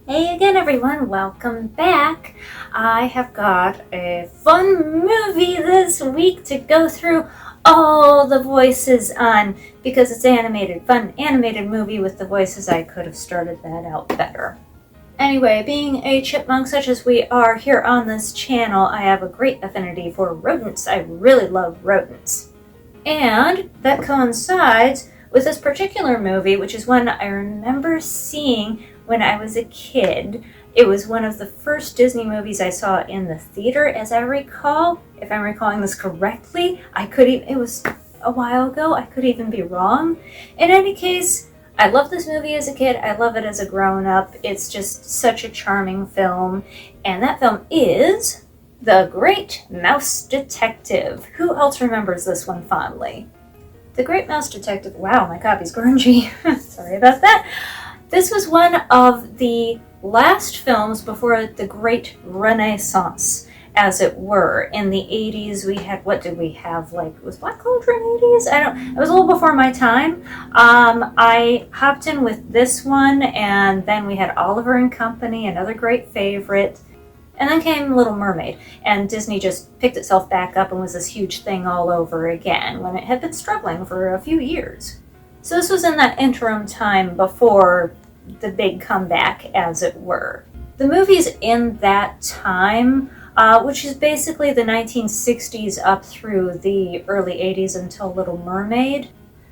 Hey again, everyone. Welcome back. I have got a fun movie this week to go through all the voices on because it's animated. Fun animated movie with the voices. I could have started that out better. Anyway, being a chipmunk such as we are here on this channel, I have a great affinity for rodents. I really love rodents. And that coincides with this particular movie, which is one I remember seeing when I was a kid. It was one of the first Disney movies I saw in the theater, as I recall. If I'm recalling this correctly, it was a while ago, I could even be wrong. In any case, I love this movie as a kid, I love it as a grown-up. It's just such a charming film, and that film is The Great Mouse Detective. Who else remembers this one fondly? The Great Mouse Detective. Wow, my copy's grungy. Sorry about that. This was one of the last films before the Great Renaissance, as it were. In the 80s, we had, what did we have? Was Black Cauldron 80s? It was a little before my time. I hopped in with this one, and then we had Oliver and Company, another great favorite. And then came Little Mermaid, and Disney just picked itself back up and was this huge thing all over again when it had been struggling for a few years. So this was in that interim time before the big comeback, as it were. The movies in that time, which is basically the 1960s up through the early 80s until Little Mermaid,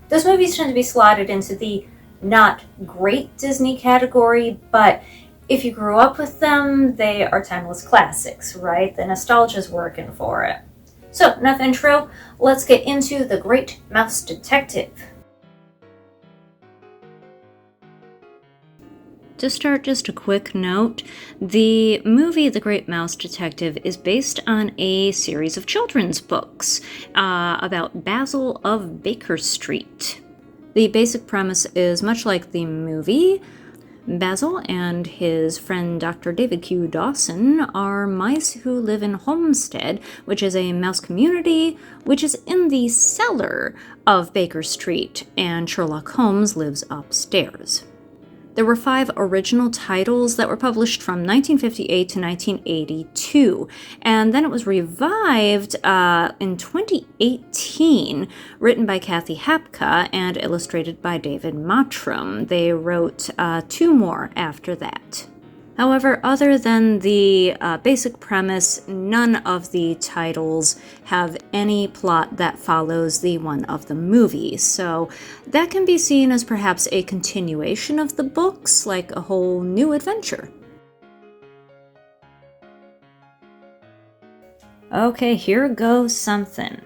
those movies tend to be slotted into the not great Disney category, but if you grew up with them, they are timeless classics, right? The nostalgia's working for it. So, enough intro, let's get into The Great Mouse Detective. To start, just a quick note, the movie The Great Mouse Detective is based on a series of children's books about Basil of Baker Street. The basic premise is much like the movie. Basil and his friend Dr. David Q. Dawson are mice who live in Homestead, which is a mouse community which is in the cellar of Baker Street, and Sherlock Holmes lives upstairs. There were 5 original titles that were published from 1958 to 1982, and then it was revived in 2018, written by Kathy Hapka and illustrated by David Mottram. They wrote 2 more after that. However, other than the basic premise, none of the titles have any plot that follows the one of the movie, so that can be seen as perhaps a continuation of the books, like a whole new adventure. Okay, here goes something.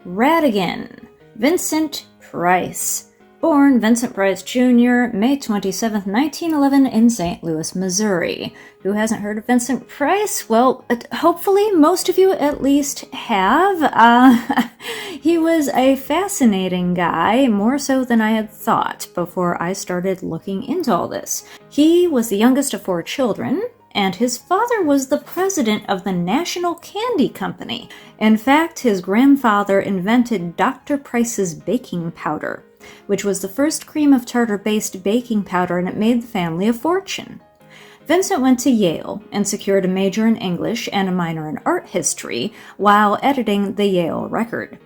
Ratigan, Vincent Price. Born Vincent Price Jr., May 27, 1911, in St. Louis, Missouri. Who hasn't heard of Vincent Price? Well, hopefully most of you at least have. He was a fascinating guy, more so than I had thought before I started looking into all this. He was the youngest of 4 children, and his father was the president of the National Candy Company. In fact, his grandfather invented Dr. Price's baking powder, which was the first cream of tartar-based baking powder, and it made the family a fortune. Vincent went to Yale and secured a major in English and a minor in art history while editing the Yale Record.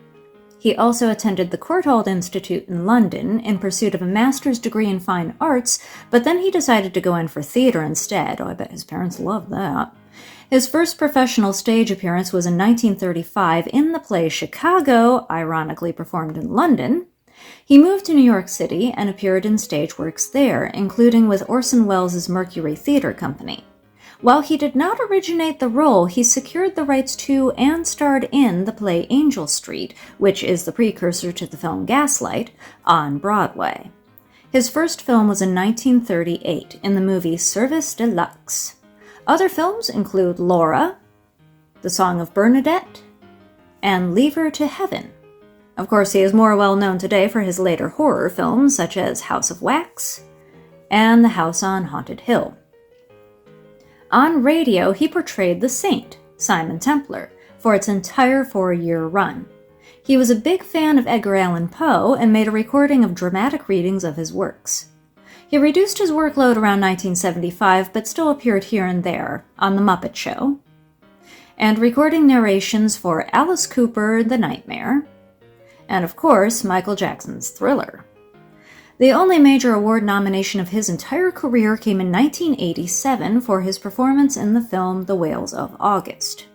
He also attended the Courtauld Institute in London in pursuit of a master's degree in fine arts, but then he decided to go in for theater instead. Oh, I bet his parents loved that. His first professional stage appearance was in 1935 in the play Chicago, ironically performed in London. He moved to New York City and appeared in stage works there, including with Orson Welles' Mercury Theater Company. While he did not originate the role, he secured the rights to and starred in the play Angel Street, which is the precursor to the film Gaslight, on Broadway. His first film was in 1938 in the movie Service de Luxe. Other films include Laura, The Song of Bernadette, and Leave Her to Heaven. Of course, he is more well known today for his later horror films, such as House of Wax and The House on Haunted Hill. On radio, he portrayed the Saint, Simon Templar, for its entire 4-year run. He was a big fan of Edgar Allan Poe and made a recording of dramatic readings of his works. He reduced his workload around 1975, but still appeared here and there on The Muppet Show, and recording narrations for Alice Cooper, The Nightmare, and of course, Michael Jackson's Thriller. The only major award nomination of his entire career came in 1987 for his performance in the film The Whales of August.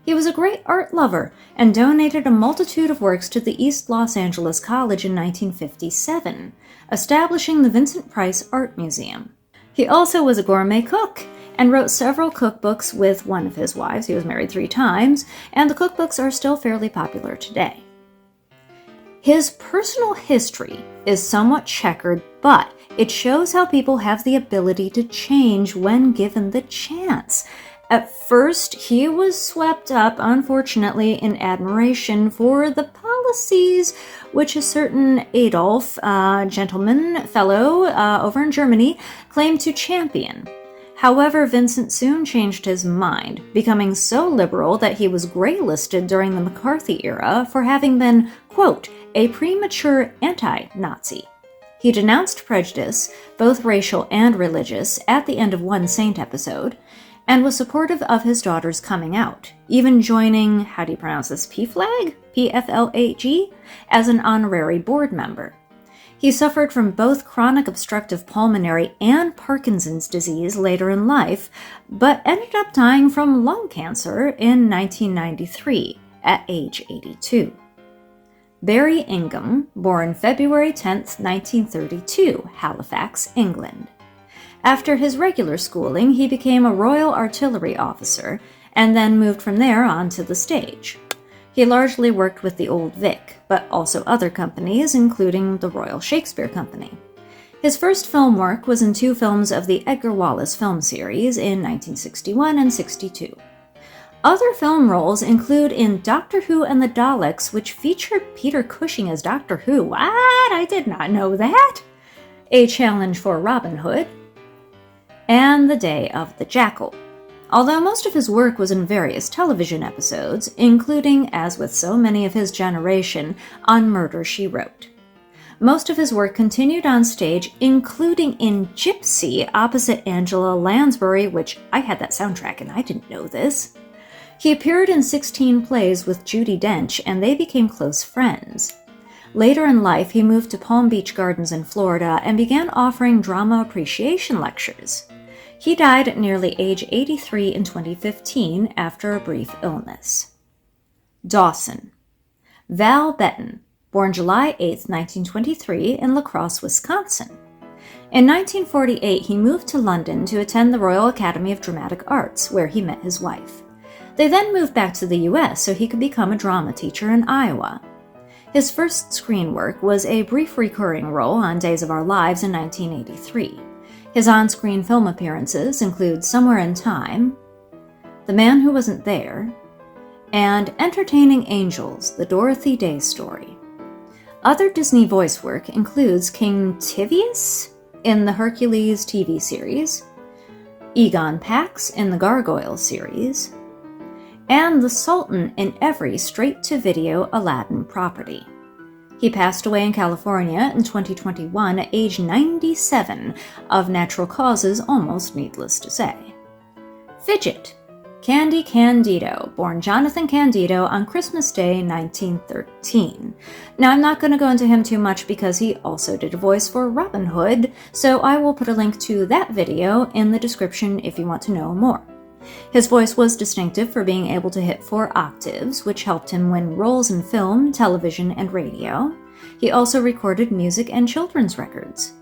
He was a great art lover and donated a multitude of works to the East Los Angeles College in 1957, establishing the Vincent Price Art Museum. He also was a gourmet cook and wrote several cookbooks with one of his wives. He was married 3 times, and the cookbooks are still fairly popular today. His personal history is somewhat checkered, but it shows how people have the ability to change when given the chance. At first, he was swept up, unfortunately, in admiration for the policies which a certain Adolf, gentleman fellow over in Germany, claimed to champion. However, Vincent soon changed his mind, becoming so liberal that he was graylisted during the McCarthy era for having been, quote, a premature anti-Nazi. He denounced prejudice, both racial and religious, at the end of One Saint episode, and was supportive of his daughter's coming out, even joining, how do you pronounce this, PFLAG? P-F-L-A-G? As an honorary board member. He suffered from both chronic obstructive pulmonary and Parkinson's disease later in life, but ended up dying from lung cancer in 1993 at age 82. Barrie Ingham, born February 10, 1932, Halifax, England. After his regular schooling, he became a Royal Artillery officer, and then moved from there on to the stage. He largely worked with the Old Vic, but also other companies, including the Royal Shakespeare Company. His first film work was in 2 films of the Edgar Wallis film series in 1961 and 62. Other film roles include in Doctor Who and the Daleks, which featured Peter Cushing as Doctor Who. What? I did not know that! A Challenge for Robin Hood, and The Day of the Jackal. Although most of his work was in various television episodes, including, as with so many of his generation, on Murder, She Wrote. Most of his work continued on stage, including in Gypsy opposite Angela Lansbury, which I had that soundtrack and I didn't know this. He appeared in 16 plays with Judi Dench, and they became close friends. Later in life, he moved to Palm Beach Gardens in Florida and began offering drama appreciation lectures. He died at nearly age 83 in 2015 after a brief illness. Dawson Val Bettin, born July 8, 1923, in La Crosse, Wisconsin. In 1948, he moved to London to attend the Royal Academy of Dramatic Arts, where he met his wife. They then moved back to the U.S. so he could become a drama teacher in Iowa. His first screen work was a brief recurring role on Days of Our Lives in 1983. His on-screen film appearances include Somewhere in Time, The Man Who Wasn't There, and Entertaining Angels, the Dorothy Day Story. Other Disney voice work includes King Tivius in the Hercules TV series, Egon Pax in the Gargoyle series, and the Sultan in every straight-to-video Aladdin property. He passed away in California in 2021 at age 97 of natural causes, almost needless to say. Fidget Candido, born Jonathan Candido on Christmas Day 1913. Now, I'm not going to go into him too much because he also did a voice for Robin Hood, so I will put a link to that video in the description if you want to know more. His voice was distinctive for being able to hit 4 octaves, which helped him win roles in film, television, and radio. He also recorded music and children's records.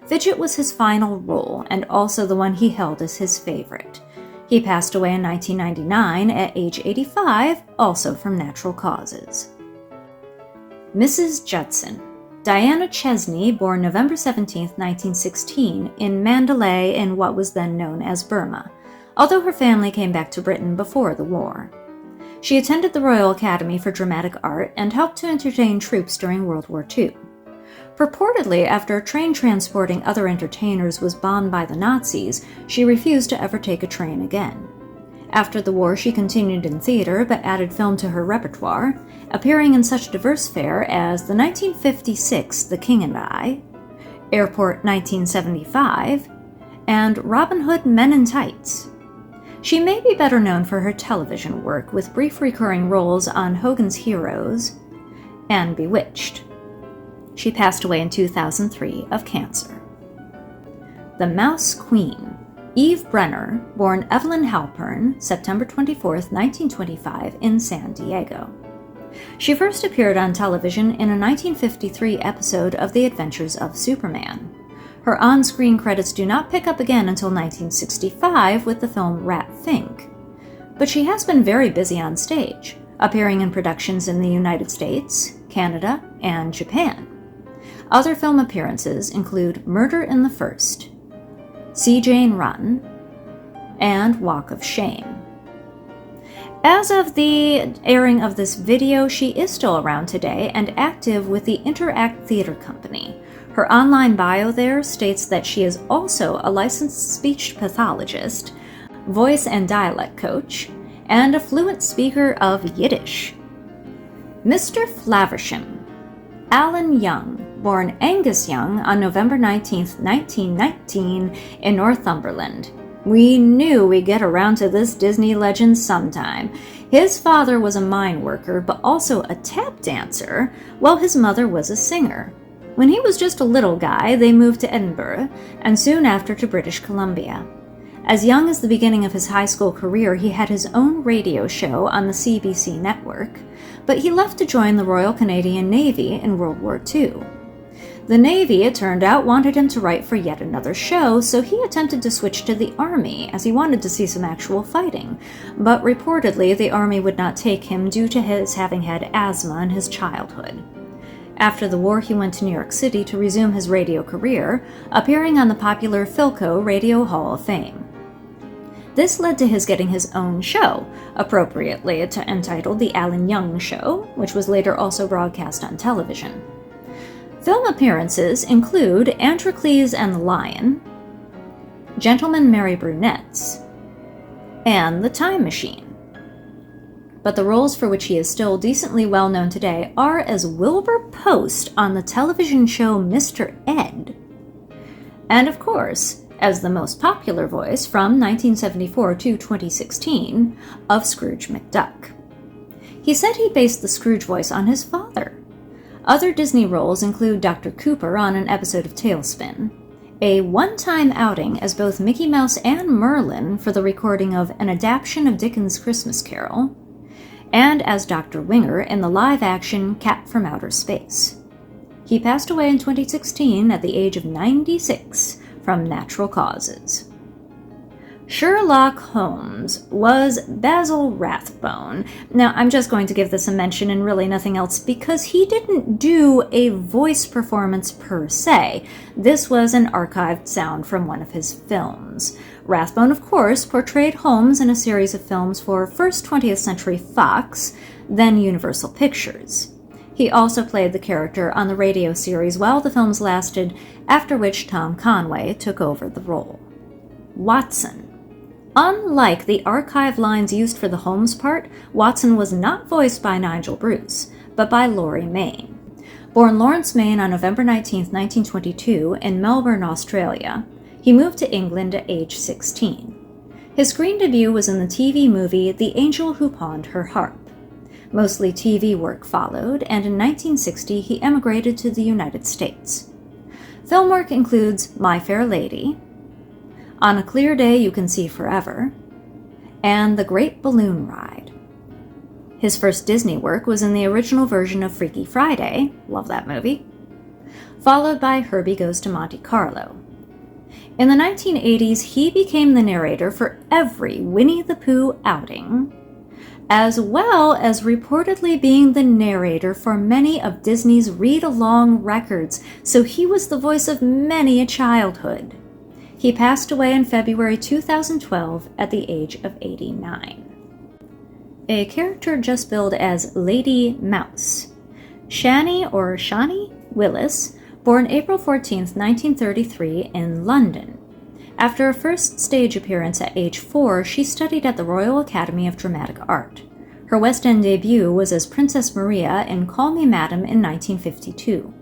Fidget was his final role, and also the one he held as his favorite. He passed away in 1999 at age 85, also from natural causes. Mrs. Judson Diana Chesney, born November 17, 1916, in Mandalay in what was then known as Burma, although her family came back to Britain before the war. She attended the Royal Academy for Dramatic Art and helped to entertain troops during World War II. Purportedly, after a train transporting other entertainers was bombed by the Nazis, she refused to ever take a train again. After the war, she continued in theater but added film to her repertoire, appearing in such diverse fare as the 1956 The King and I, Airport 1975, and Robin Hood Men in Tights. She may be better known for her television work, with brief recurring roles on Hogan's Heroes and Bewitched. She passed away in 2003 of cancer. The Mouse Queen. Eve Brenner, born Evelyn Halpern, September 24, 1925, in San Diego. She first appeared on television in a 1953 episode of The Adventures of Superman. Her on-screen credits do not pick up again until 1965 with the film Rat Fink. But she has been very busy on stage, appearing in productions in the United States, Canada, and Japan. Other film appearances include Murder in the First, See Jane Run, and Walk of Shame. As of the airing of this video, she is still around today and active with the Interact Theater Company. Her online bio there states that she is also a licensed speech pathologist, voice and dialect coach, and a fluent speaker of Yiddish. Mr. Flaversham. Alan Young, born Angus Young on November 19, 1919, in Northumberland. We knew we'd get around to this Disney legend sometime. His father was a mine worker, but also a tap dancer, while his mother was a singer. When he was just a little guy, they moved to Edinburgh, and soon after to British Columbia. As young as the beginning of his high school career, he had his own radio show on the CBC network, but he left to join the Royal Canadian Navy in World War II. The Navy, it turned out, wanted him to write for yet another show, so he attempted to switch to the Army, as he wanted to see some actual fighting. But reportedly, the Army would not take him due to his having had asthma in his childhood. After the war, he went to New York City to resume his radio career, appearing on the popular Philco Radio Hall of Fame. This led to his getting his own show, appropriately entitled The Alan Young Show, which was later also broadcast on television. Film appearances include Androcles and the Lion, Gentlemen Marry Brunettes, and The Time Machine. But the roles for which he is still decently well known today are as Wilbur Post on the television show Mr. Ed, and of course, as the most popular voice from 1974 to 2016 of Scrooge McDuck. He said he based the Scrooge voice on his father. Other Disney roles include Dr. Cooper on an episode of Tailspin, a one-time outing as both Mickey Mouse and Merlin for the recording of an adaptation of Dickens' Christmas Carol, and as Dr. Winger in the live-action Cat from Outer Space. He passed away in 2016 at the age of 96 from natural causes. Sherlock Holmes was Basil Rathbone. Now, I'm just going to give this a mention and really nothing else because he didn't do a voice performance per se. This was an archived sound from one of his films. Rathbone, of course, portrayed Holmes in a series of films for first 20th Century Fox, then Universal Pictures. He also played the character on the radio series while the films lasted, after which Tom Conway took over the role. Watson. Unlike the archive lines used for the Holmes part, Watson was not voiced by Nigel Bruce, but by Laurie Mayne. Born Lawrence Mayne on November 19, 1922, in Melbourne, Australia, he moved to England at age 16. His screen debut was in the TV movie The Angel Who Pawned Her Harp. Mostly TV work followed, and in 1960 he emigrated to the United States. Film work includes My Fair Lady, On a Clear Day You Can See Forever, and The Great Balloon Ride. His first Disney work was in the original version of Freaky Friday, love that movie, followed by Herbie Goes to Monte Carlo. In the 1980s, he became the narrator for every Winnie the Pooh outing, as well as reportedly being the narrator for many of Disney's read-along records, so he was the voice of many a childhood. He passed away in February 2012 at the age of 89. A character just billed as Lady Mouse. Shani or Shani Willis, born April 14, 1933 in London. After a first stage appearance at age 4, she studied at the Royal Academy of Dramatic Art. Her West End debut was as Princess Maria in Call Me Madam in 1952.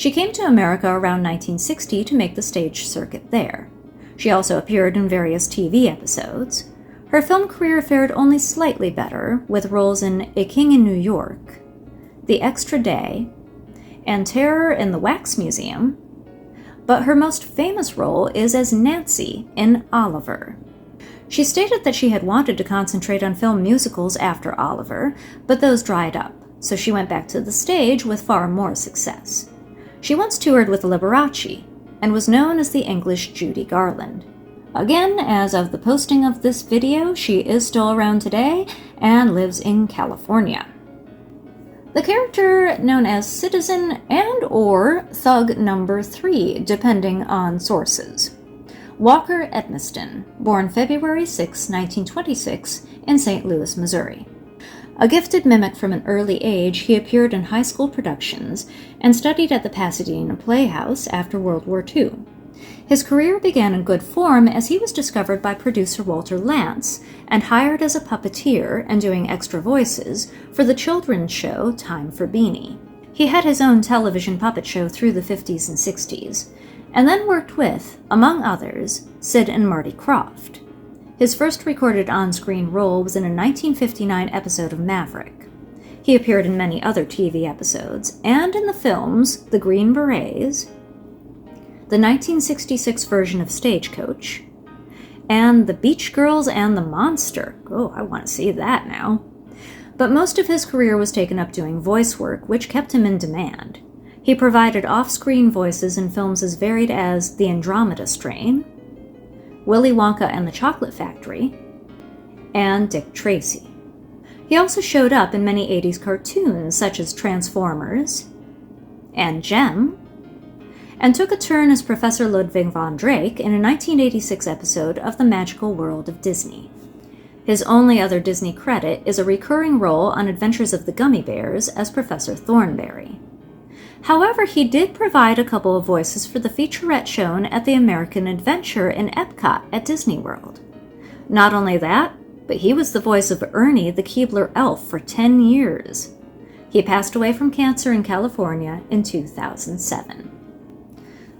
She came to America around 1960 to make the stage circuit there. She also appeared in various TV episodes. Her film career fared only slightly better, with roles in A King in New York, The Extra Day, and Terror in the Wax Museum, but her most famous role is as Nancy in Oliver. She stated that she had wanted to concentrate on film musicals after Oliver, but those dried up, so she went back to the stage with far more success. She once toured with Liberace, and was known as the English Judy Garland. Again, as of the posting of this video, she is still around today and lives in California. The character known as Citizen and/or Thug Number 3, depending on sources. Walker Edmiston, born February 6, 1926, in St. Louis, Missouri. A gifted mimic from an early age, he appeared in high school productions and studied at the Pasadena Playhouse after World War II. His career began in good form as he was discovered by producer Walter Lantz and hired as a puppeteer and doing extra voices for the children's show Time for Beanie. He had his own television puppet show through the 50s and 60s, and then worked with, among others, Sid and Marty Krofft. His first recorded on-screen role was in a 1959 episode of Maverick. He appeared in many other TV episodes, and in the films The Green Berets, the 1966 version of Stagecoach, and The Beach Girls and the Monster. Oh, I want to see that now. But most of his career was taken up doing voice work, which kept him in demand. He provided off-screen voices in films as varied as The Andromeda Strain, Willy Wonka and the Chocolate Factory, and Dick Tracy. He also showed up in many 80s cartoons such as Transformers and Gem, and took a turn as Professor Ludwig von Drake in a 1986 episode of The Magical World of Disney. His only other Disney credit is a recurring role on Adventures of the Gummy Bears as Professor Thornberry. However, he did provide a couple of voices for the featurette shown at the American Adventure in Epcot at Disney World. Not only that, but he was the voice of Ernie the Keebler Elf for 10 years. He passed away from cancer in California in 2007.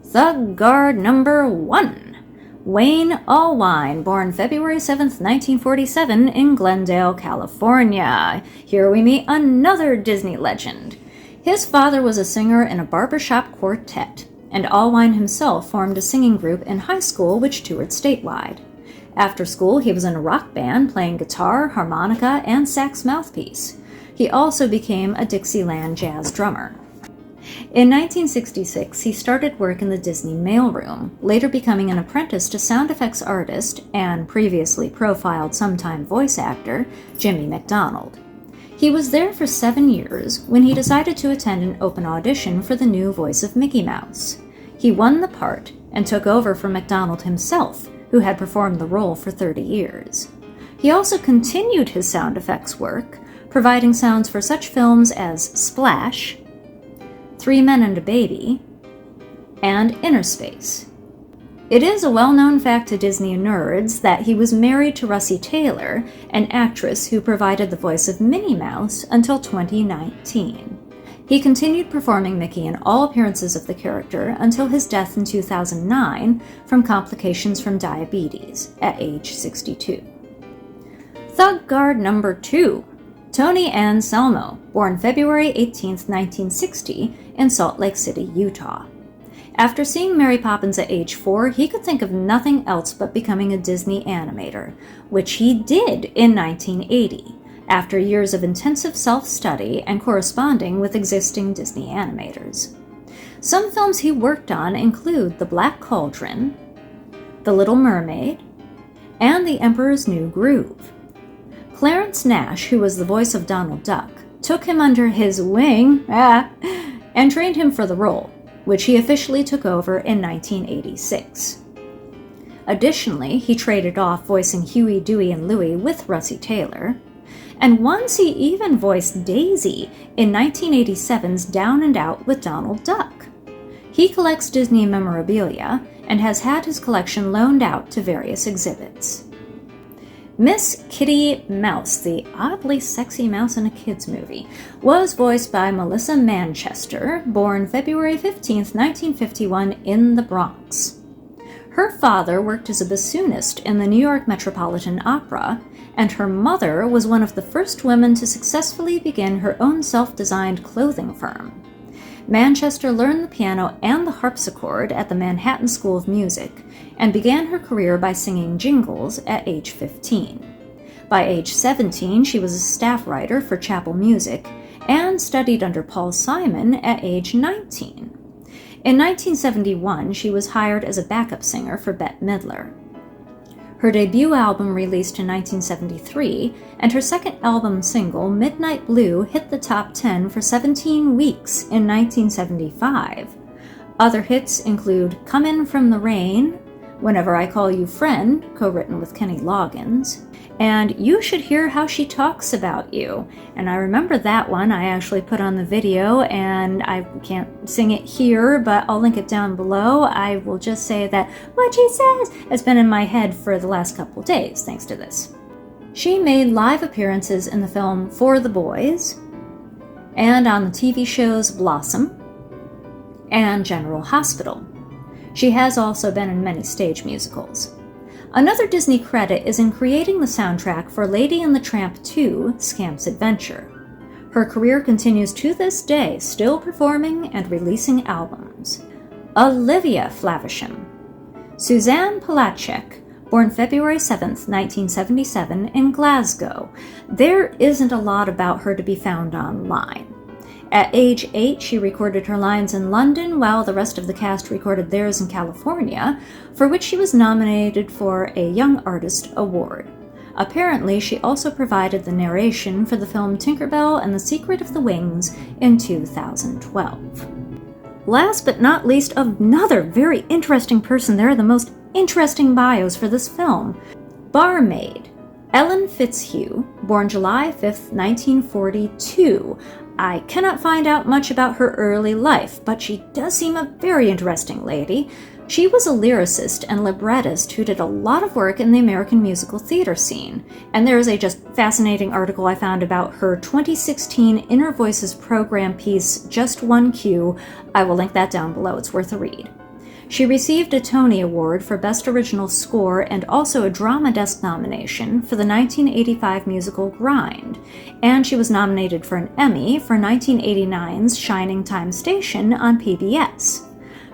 Thug Guard Number 1. Wayne Allwine, born February 7, 1947, in Glendale, California. Here we meet another Disney legend. His father was a singer in a barbershop quartet, and Allwine himself formed a singing group in high school which toured statewide. After school, he was in a rock band playing guitar, harmonica, and sax mouthpiece. He also became a Dixieland jazz drummer. In 1966, he started work in the Disney mailroom, later becoming an apprentice to sound effects artist and previously profiled sometime voice actor Jimmy McDonald. He was there for 7 years when he decided to attend an open audition for the new voice of Mickey Mouse. He won the part and took over for McDonald himself, who had performed the role for 30 years. He also continued his sound effects work, providing sounds for such films as Splash, 3 Men and a Baby, and Inner Space. It is a well-known fact to Disney nerds that he was married to Russi Taylor, an actress who provided the voice of Minnie Mouse until 2019. He continued performing Mickey in all appearances of the character until his death in 2009 from complications from diabetes at age 62. Thug Guard Number 2. Tony Anselmo, born February 18, 1960, in Salt Lake City, Utah. After seeing Mary Poppins at age 4, he could think of nothing else but becoming a Disney animator, which he did in 1980, after years of intensive self-study and corresponding with existing Disney animators. Some films he worked on include The Black Cauldron, The Little Mermaid, and The Emperor's New Groove. Clarence Nash, who was the voice of Donald Duck, took him under his wing and trained him for the role, which he officially took over in 1986. Additionally, he traded off voicing Huey, Dewey, and Louie with Russi Taylor, and once he even voiced Daisy in 1987's Down and Out with Donald Duck. He collects Disney memorabilia and has had his collection loaned out to various exhibits. Miss Kitty Mouse, the oddly sexy mouse in a kids' movie, was voiced by Melissa Manchester, born February 15th, 1951, in the Bronx. Her father worked as a bassoonist in the New York Metropolitan Opera, and her mother was one of the first women to successfully begin her own self-designed clothing firm. Manchester learned the piano and the harpsichord at the Manhattan School of Music, and began her career by singing jingles at age 15. By age 17, she was a staff writer for chapel music, and studied under Paul Simon at age 19. In 1971, she was hired as a backup singer for Bette Midler. Her debut album released in 1973, and her second album single, Midnight Blue, hit the top 10 for 17 weeks in 1975. Other hits include Comin' from the Rain, Whenever I Call You Friend, co-written with Kenny Loggins, and You Should Hear How She Talks About You. And I remember that one. I actually put on the video, and I can't sing it here, but I'll link it down below. I will just say that what she says has been in my head for the last couple days, thanks to this. She made live appearances in the film For the Boys, and on the TV shows Blossom and General Hospital. She has also been in many stage musicals. Another Disney credit is in creating the soundtrack for Lady and the Tramp 2, Scamp's Adventure. Her career continues to this day, still performing and releasing albums. Olivia Flaversham. Susanne Pollatschek, born February 7, 1977, in Glasgow. There isn't a lot about her to be found online. At age 8, she recorded her lines in London, while the rest of the cast recorded theirs in California, for which she was nominated for a Young Artist Award. Apparently, she also provided the narration for the film Tinkerbell and the Secret of the Wings in 2012. Last but not least, another very interesting person. There are the most interesting bios for this film. Barmaid. Ellen Fitzhugh, born July 5th, 1942. I cannot find out much about her early life, but she does seem a very interesting lady. She was a lyricist and librettist who did a lot of work in the American musical theater scene, and there is a just fascinating article I found about her 2016 Inner Voices program piece, Just One Cue. I will link that down below, it's worth a read. She received a Tony Award for Best Original Score and also a Drama Desk nomination for the 1985 musical Grind, and she was nominated for an Emmy for 1989's Shining Time Station on PBS.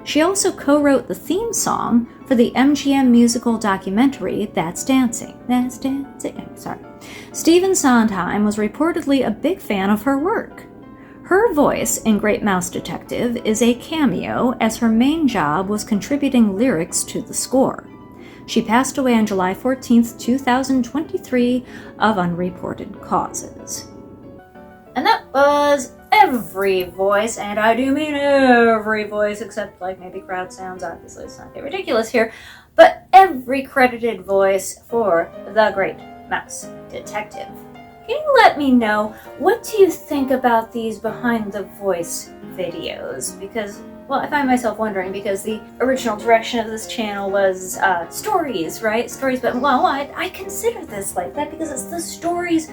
She also co-wrote the theme song for the MGM musical documentary That's Dancing. That's Dancing. Sorry. Stephen Sondheim was reportedly a big fan of her work. Her voice in Great Mouse Detective is a cameo, as her main job was contributing lyrics to the score. She passed away on July 14, 2023, of unreported causes. And that was every voice, and I do mean every voice, except like maybe crowd sounds. Obviously, let's not get ridiculous here, but every credited voice for the Great Mouse Detective. Can you let me know, what do you think about these behind the voice videos? Because, well, I find myself wondering, because the original direction of this channel was stories, right? Stories, but well, I consider this like that because it's the stories,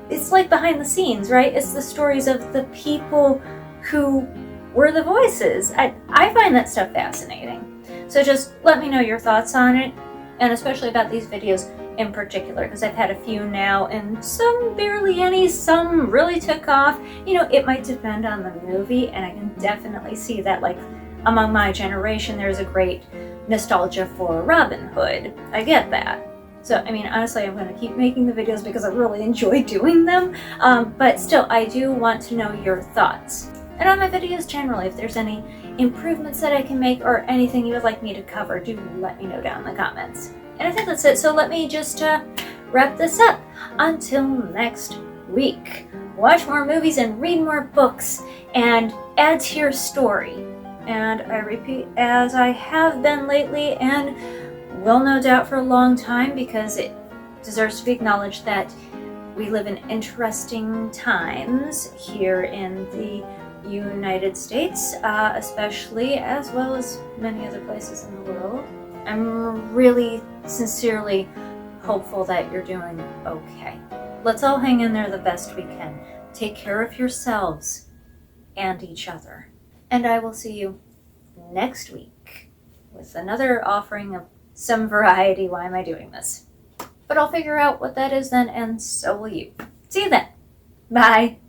it's like behind the scenes, right? It's the stories of the people who were the voices. I find that stuff fascinating. So just let me know your thoughts on it, and especially about these videos in particular, because I've had a few now, and some barely any, some really took off. You know, it might depend on the movie, and I can definitely see that, like, among my generation, there's a great nostalgia for Robin Hood. I get that. So, I mean, honestly, I'm going to keep making the videos because I really enjoy doing them, but still, I do want to know your thoughts. And on my videos generally, if there's any improvements that I can make or anything you would like me to cover, do let me know down in the comments. And I think that's it, so let me just wrap this up. Until next week, watch more movies and read more books and add to your story. And I repeat, as I have been lately and will no doubt for a long time, because it deserves to be acknowledged that we live in interesting times here in the United States, especially, as well as many other places in the world. I'm really sincerely hopeful that you're doing okay. Let's all hang in there the best we can. Take care of yourselves and each other. And I will see you next week with another offering of some variety. Why am I doing this? But I'll figure out what that is then, and so will you. See you then. Bye.